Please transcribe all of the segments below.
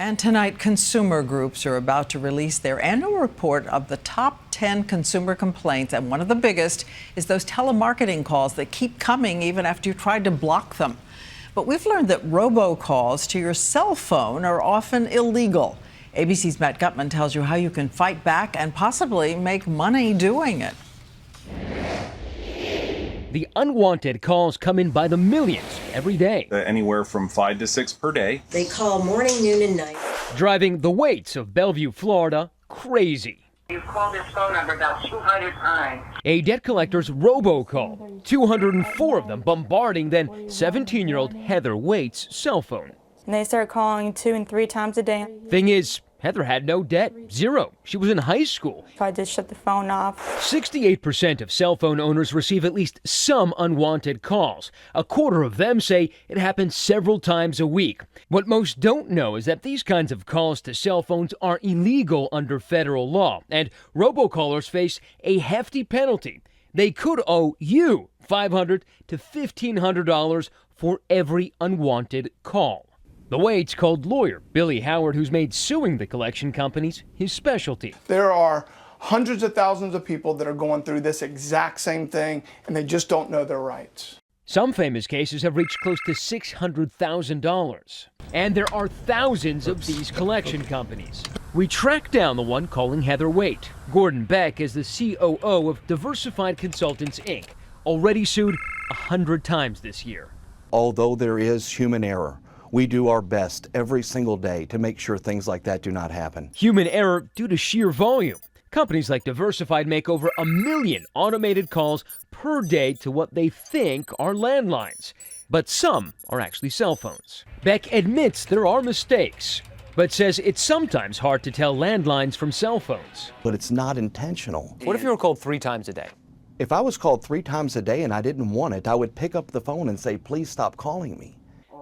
And tonight, consumer groups are about to release their annual report of the top 10 consumer complaints. And one of the biggest is those telemarketing calls that keep coming even after you tried to block them. But we've learned that robocalls to your cell phone are often illegal. ABC's Matt Gutman tells you how you can fight back and possibly make money doing it. The unwanted calls come in by the millions every day. Anywhere from 5 to 6 per day. They call morning, noon, and night. Driving the waits of Bellevue, Florida, crazy. You've called this phone number about 200 times. A debt collector's robocall. 204 of them bombarding then 17-year-old Heather Waite's cell phone. And they start calling 2 and 3 times a day. Thing is, Heather had no debt, zero. She was in high school. So I just shut the phone off. 68% of cell phone owners receive at least some unwanted calls. A quarter of them say it happens several times a week. What most don't know is that these kinds of calls to cell phones are illegal under federal law, and robocallers face a hefty penalty. They could owe you $500 to $1,500 for every unwanted call. The Waits called lawyer Billy Howard, who's made suing the collection companies his specialty. There are hundreds of thousands of people that are going through this exact same thing, and they just don't know their rights. Some famous cases have reached close to $600,000. And there are thousands of these collection companies. We tracked down the one calling Heather Waite. Gordon Beck is the COO of Diversified Consultants, Inc., already sued 100 times this year. Although there is human error, we do our best every single day to make sure things like that do not happen. Human error due to sheer volume. Companies like Diversified make over 1 million automated calls per day to what they think are landlines. But some are actually cell phones. Beck admits there are mistakes, but says it's sometimes hard to tell landlines from cell phones. But it's not intentional. What if you were called 3 times a day? If I was called 3 times a day and I didn't want it, I would pick up the phone and say, please stop calling me.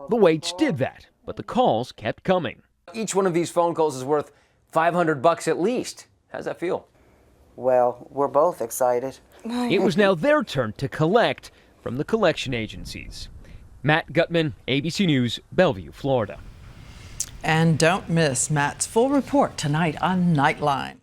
The Waits did that, but the calls kept coming. Each one of these phone calls is worth $500 at least. How's that feel? Well, we're both excited. It was now their turn to collect from the collection agencies. Matt Gutman, ABC News, Bellevue, Florida. And don't miss Matt's full report tonight on Nightline.